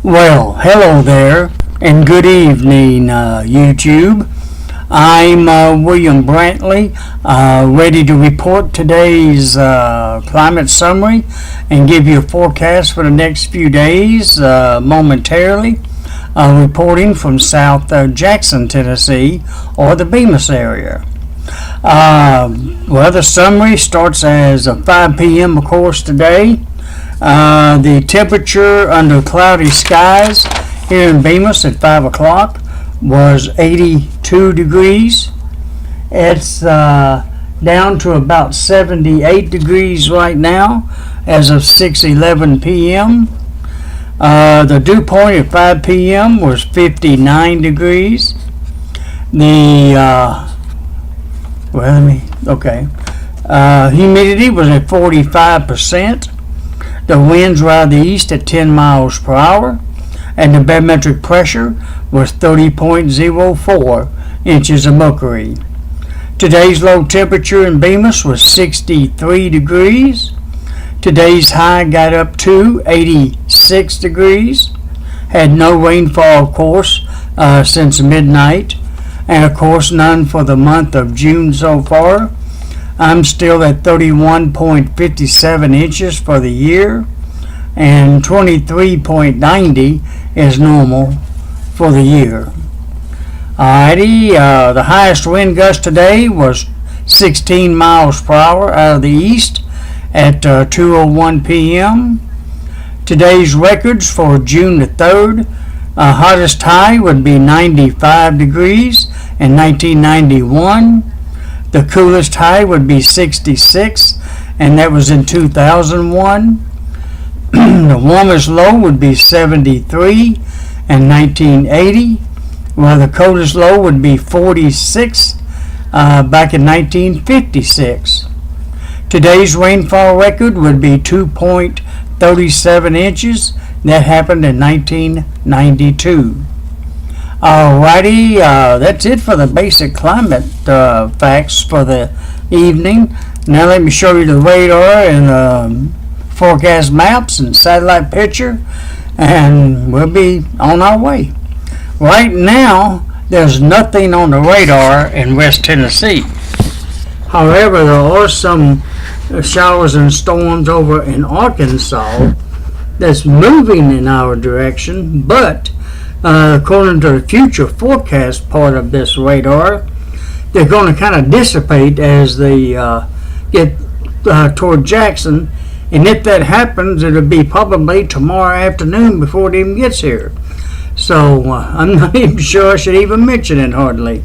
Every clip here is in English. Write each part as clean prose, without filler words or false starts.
Well, hello there, and good evening, YouTube. I'm William Brantley, ready to report today's climate summary and give you a forecast for the next few days momentarily. Reporting from South Jackson, Tennessee, or the Bemis area. The summary starts as 5 p.m. of course today. The temperature under cloudy skies here in Bemis at 5 o'clock was 82 degrees. It's down to about 78 degrees right now as of 6:11 p.m. The dew point at 5 p.m. was 59 degrees. The humidity was at 45%. The winds were out of the east at 10 miles per hour, and the barometric pressure was 30.04 inches of mercury. Today's low temperature in Bemis was 63 degrees. Today's high got up to 86 degrees. Had no rainfall, of course, since midnight, and of course none for the month of June so far. I'm still at 31.57 inches for the year, and 23.90 is normal for the year. Alrighty, the highest wind gust today was 16 miles per hour out of the east at 2:01 p.m. Today's records for June the 3rd, hottest high would be 95 degrees in 1991. The coolest high would be 66, and that was in 2001. The warmest low would be 73 in 1980, while the coldest low would be 46 back in 1956. Today's rainfall record would be 2.37 inches. That happened in 1992. Alrighty, that's it for the basic climate facts for the evening. Now let me show you the radar and forecast maps and satellite picture, and we'll be on our way. Right now, there's nothing on the radar in West Tennessee. However, there are some showers and storms over in Arkansas that's moving in our direction, but according to the future forecast part of this radar, they're going to kind of dissipate as they get toward Jackson, and if that happens, it'll be probably tomorrow afternoon before it even gets here. So I'm not even sure I should even mention it hardly.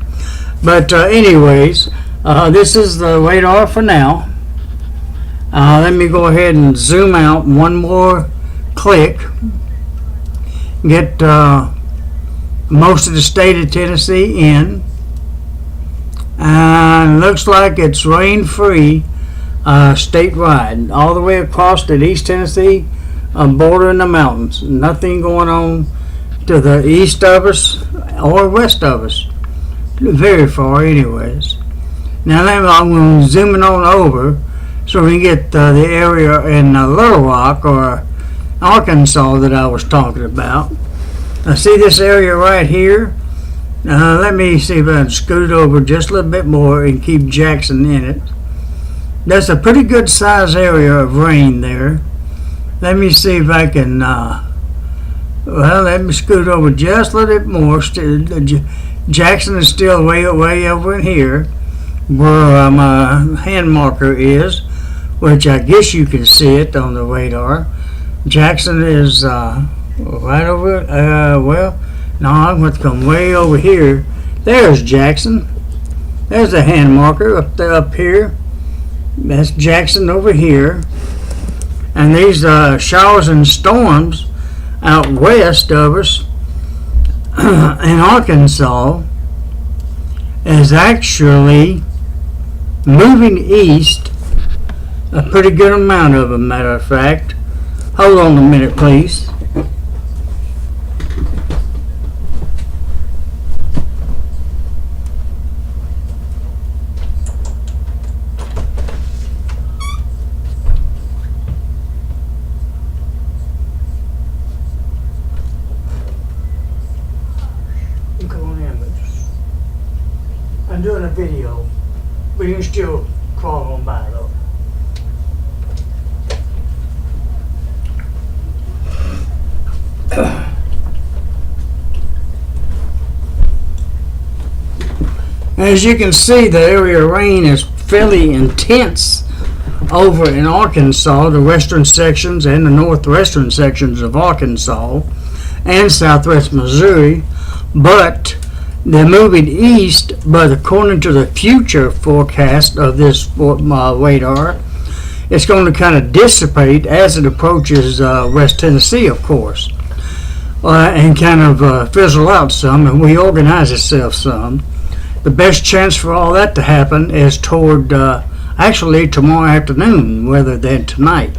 But anyways, this is the radar for now. Let me go ahead and zoom out one more click. Get most of the state of Tennessee in, and looks like it's rain free statewide all the way across the East Tennessee border in the mountains. Nothing going on to the east of us or west of us, very far anyways. Now I'm going to zoom it on over so we can get the area in Little Rock or Arkansas that I was talking about. I see this area right here. Let me see if I can scoot it over just a little bit more and keep Jackson in it. That's a pretty good size area of rain there. Let me see if I can, let me scoot over just a little bit more. Jackson is still way over in here where my hand marker is, which I guess you can see it on the radar. Jackson is right over, no, I'm going to come way over here. There's Jackson. There's a hand marker up there, up here. That's Jackson over here. And these showers and storms out west of us in Arkansas is actually moving east a pretty good amount of them, matter of fact. Hold on a minute, please. I'm doing a video, but you can still crawl on by though. As you can see, the area of rain is fairly intense over in Arkansas, the western sections and the northwestern sections of Arkansas and southwest Missouri, but they're moving east. But according to the future forecast of this radar, it's going to kind of dissipate as it approaches West Tennessee, of course, and kind of fizzle out some and reorganize itself some. The best chance for all that to happen is toward actually tomorrow afternoon rather than tonight.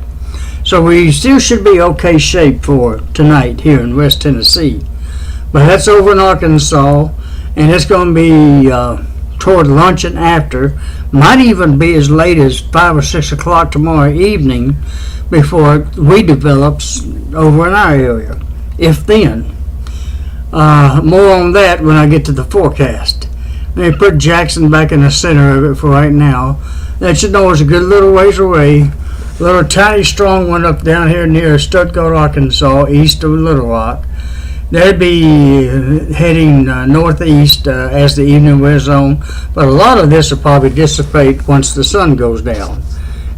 So we still should be okay shape for tonight here in West Tennessee. But that's over in Arkansas, and it's going to be toward lunch and after. Might even be as late as 5 or 6 o'clock tomorrow evening before it redevelops over in our area, if then. More on that when I get to the forecast. Let me put Jackson back in the center of it for right now. That you know is a good little ways away. A little tiny strong one up down here near Stuttgart, Arkansas, east of Little Rock. They'd be heading northeast as the evening wears on, but a lot of this will probably dissipate once the sun goes down.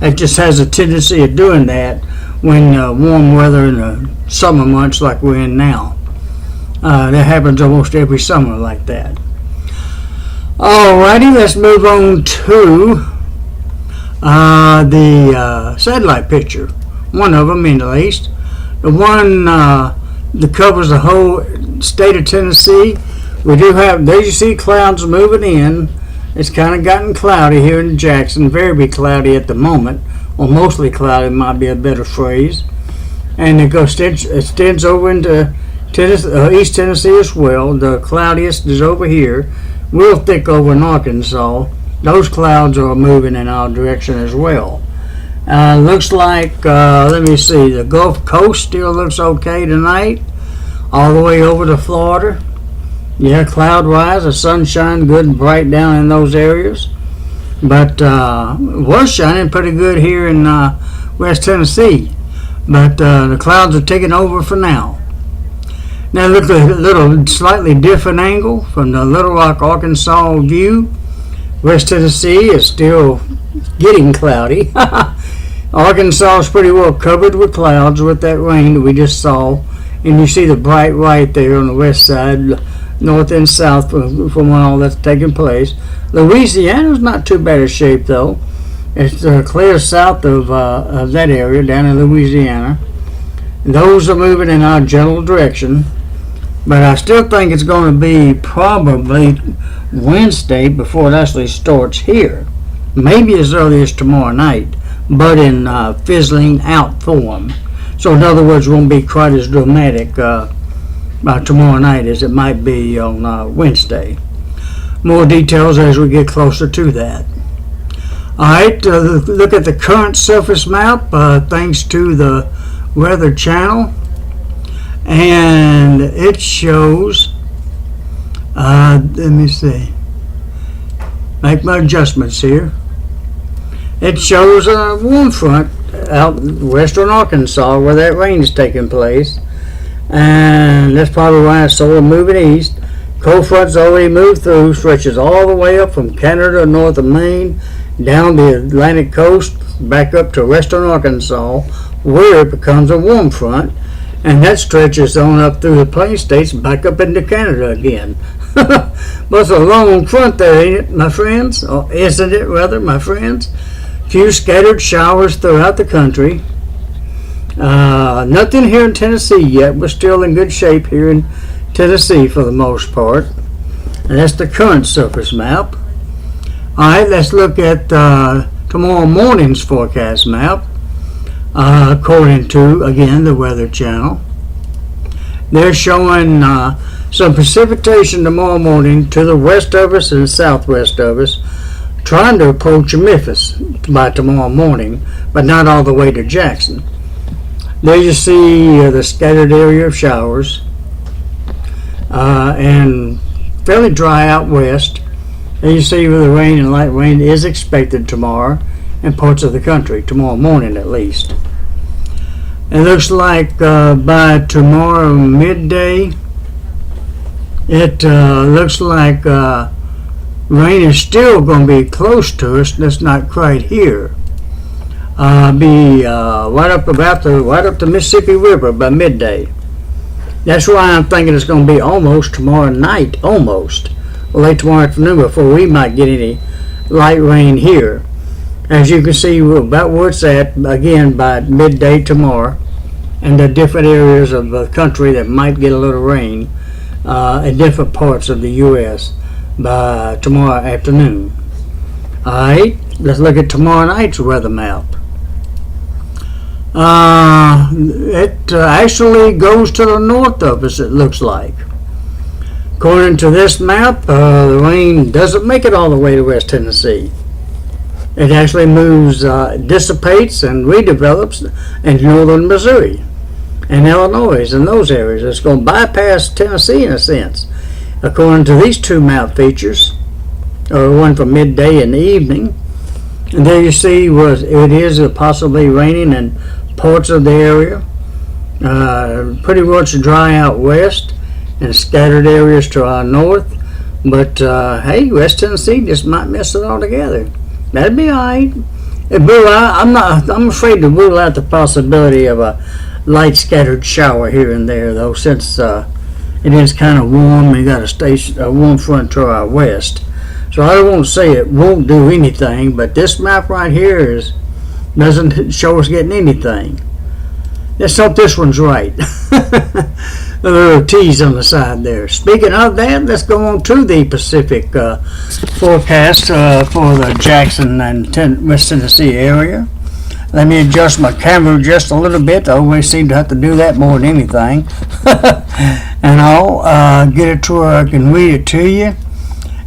It just has a tendency of doing that when warm weather in the summer months like we're in now. That happens almost every summer like that. Alrighty, let's move on to the satellite picture. One of them, at least. The one that covers the whole state of Tennessee. We do have, there you see clouds moving in. It's kind of gotten cloudy here in Jackson. Very cloudy at the moment. Or mostly cloudy might be a better phrase. And it extends over into Tennessee, East Tennessee as well. The cloudiest is over here. Real thick over in Arkansas. Those clouds are moving in our direction as well. Looks like, let me see, the Gulf Coast still looks okay tonight. All the way over to Florida. Yeah, cloud-wise, the sunshine good and bright down in those areas. But it was shining pretty good here in West Tennessee. But the clouds are taking over for now. Now look at a little slightly different angle from the Little Rock, Arkansas view. West Tennessee is still getting cloudy. Arkansas is pretty well covered with clouds with that rain that we just saw. And you see the bright right there on the west side, north and south from when all that's taking place. Louisiana's not too bad a shape though. It's clear south of that area down in Louisiana. Those are moving in our general direction. But I still think it's going to be probably Wednesday before it actually starts here. Maybe as early as tomorrow night, but in fizzling out form. So in other words, it won't be quite as dramatic tomorrow night as it might be on Wednesday. More details as we get closer to that. Alright, look at the current surface map thanks to the Weather Channel. And it shows, let me see, make my adjustments here. It shows a warm front out western Arkansas where that rain is taking place. And that's probably why it's sort of moving east. Cold front's already moved through, stretches all the way up from Canada north of Maine, down the Atlantic coast, back up to western Arkansas, where it becomes a warm front. And that stretches on up through the Plain States back up into Canada again. But it's a long front there, ain't it, my friends? Or isn't it, rather, my friends? Few scattered showers throughout the country. Nothing here in Tennessee yet. We're still in good shape here in Tennessee for the most part. And that's the current surface map. Alright, let's look at tomorrow morning's forecast map. According to, again, the Weather Channel. They're showing some precipitation tomorrow morning to the west of us and southwest of us, trying to approach Memphis by tomorrow morning, but not all the way to Jackson. There you see the scattered area of showers, and fairly dry out west, There you see where the rain and light rain is expected tomorrow in parts of the country, tomorrow morning at least. It looks like by tomorrow midday, it looks like rain is still going to be close to us. That's not quite here. Be right up the Mississippi River by midday. That's why I'm thinking it's going to be almost tomorrow night, almost late tomorrow afternoon before we might get any light rain here. As you can see about where it's at again by midday tomorrow, and the different areas of the country that might get a little rain in different parts of the U.S. by tomorrow afternoon. Alright, let's look at tomorrow night's weather map. It actually goes to the north of us, it looks like. According to this map, the rain doesn't make it all the way to West Tennessee. It actually moves, dissipates and redevelops in northern Missouri and Illinois and those areas. It's going to bypass Tennessee in a sense. According to these two map features, one for midday and the evening, and there you see it is possibly raining in parts of the area, pretty much dry out west and scattered areas to our north. But hey, West Tennessee just might miss it altogether. That'd be alright. I'm afraid to rule out the possibility of a light scattered shower here and there, though, since it is kind of warm. We got a warm front to our west, so I won't say it won't do anything. But this map right here doesn't show us getting anything. Let's hope this one's right. A little tease on the side there. Speaking of that, let's go on to the Pacific forecast for the Jackson and West Tennessee area. Let me adjust my camera just a little bit. I always seem to have to do that more than anything. And I'll get it to where I can read it to you.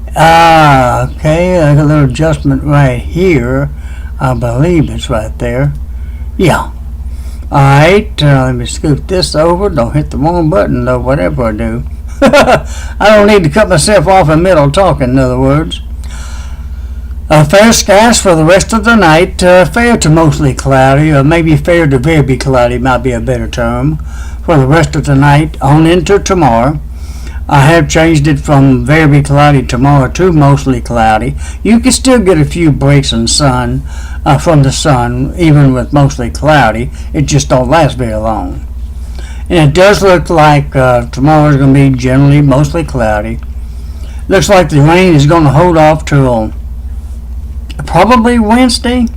Okay, I got a little adjustment right here. I believe it's right there. Yeah. Alright, let me scoot this over. Don't hit the wrong button though, whatever I do. I don't need to cut myself off in the middle talking, in other words. Fair skies for the rest of the night. Fair to mostly cloudy, or maybe fair to very cloudy might be a better term. For the rest of the night on into tomorrow. I have changed it from very cloudy tomorrow to mostly cloudy. You can still get a few breaks in sun from the sun, even with mostly cloudy. It just don't last very long. And it does look like tomorrow is going to be generally mostly cloudy. Looks like the rain is going to hold off till probably Wednesday,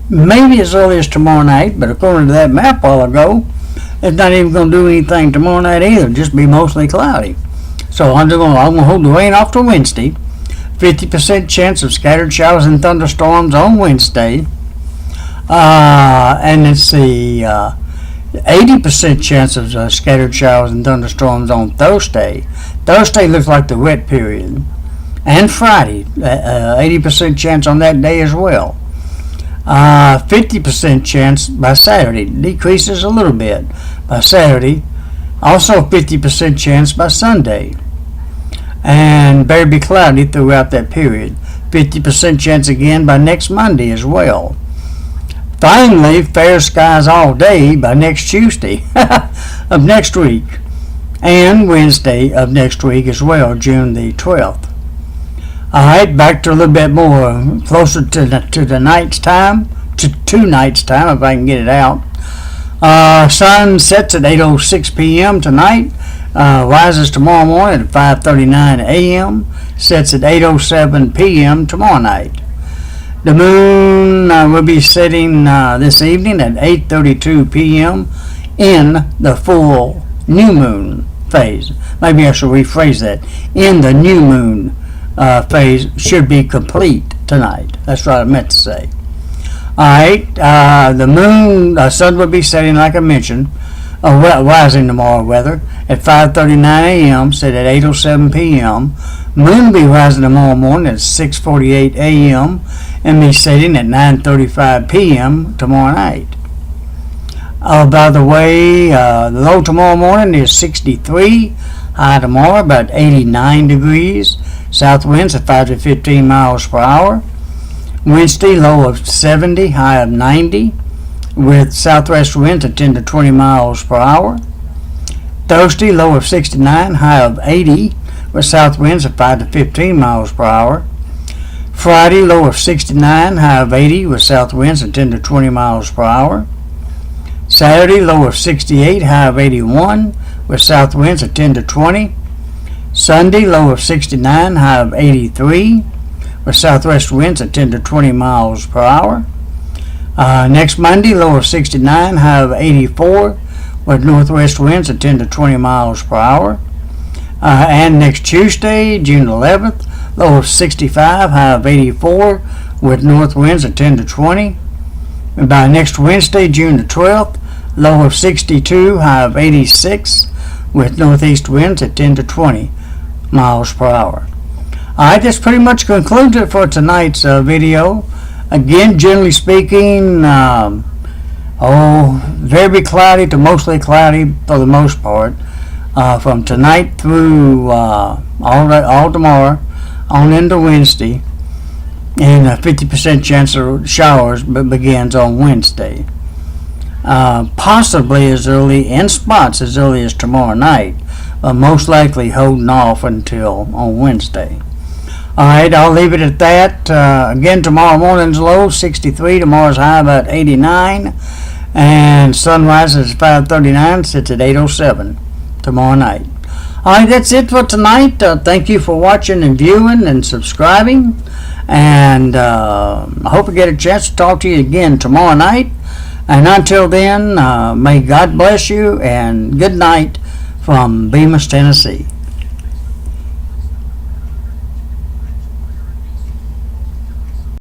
maybe as early as tomorrow night. But according to that map a while ago, it's not even going to do anything tomorrow night either, just be mostly cloudy. So I'm going to hold the rain off to Wednesday. 50% chance of scattered showers and thunderstorms on Wednesday. And let's see, 80% chance of scattered showers and thunderstorms on Thursday. Thursday looks like the wet period. And Friday, 80% chance on that day as well. 50% chance by Saturday, decreases a little bit by Saturday. Also 50% chance by Sunday, and very cloudy throughout that period. 50% chance again by next Monday as well. Finally, fair skies all day by next Tuesday of next week, and Wednesday of next week as well, June the 12th. Alright, back to a little bit more closer to the night's time, to 2 nights time if I can get it out. Sun sets at 8:06 p.m. tonight, rises tomorrow morning at 5:39 a.m., sets at 8:07 p.m. tomorrow night. The moon will be setting this evening at 8:32 p.m. in the full new moon phase. Maybe I should rephrase that. In the new moon phase should be complete tonight. That's what I meant to say. Alright, the sun will be setting, like I mentioned, rising tomorrow weather at 5:39 a.m., set at 8:07 p.m. Moon will be rising tomorrow morning at 6:48 a.m. and be setting at 9:35 p.m. tomorrow night. By the way, the low tomorrow morning is 63, high tomorrow about 89 degrees. South winds at 5 to 15 miles per hour. Wednesday, low of 70, high of 90, with southwest winds at 10 to 20 miles per hour. Thursday, low of 69, high of 80, with south winds at 5 to 15 miles per hour. Friday, low of 69, high of 80, with south winds at 10 to 20 miles per hour. Saturday, low of 68, high of 81, with south winds at 10 to 20. Sunday, low of 69, high of 83, with southwest winds at 10 to 20 miles per hour. Next Monday, low of 69, high of 84, with northwest winds at 10 to 20 miles per hour. And next Tuesday, June 11th, low of 65, high of 84, with north winds at 10 to 20. And by next Wednesday, June the 12th, low of 62, high of 86, with northeast winds at 10 to 20 miles per hour. Alright, this pretty much concludes it for tonight's video. Again, generally speaking, very cloudy to mostly cloudy for the most part. From tonight through all tomorrow on into Wednesday, and a 50% chance of showers begins on Wednesday. Possibly as early, in spots as early as tomorrow night, but most likely holding off until on Wednesday. Alright, I'll leave it at that. Again, tomorrow morning's low 63, tomorrow's high about 89, and sunrise is 5:39, sits at 8:07 tomorrow night. Alright, that's it for tonight. Thank you for watching and viewing and subscribing, and I hope I get a chance to talk to you again tomorrow night. And until then, may God bless you, and good night from Bemis, Tennessee.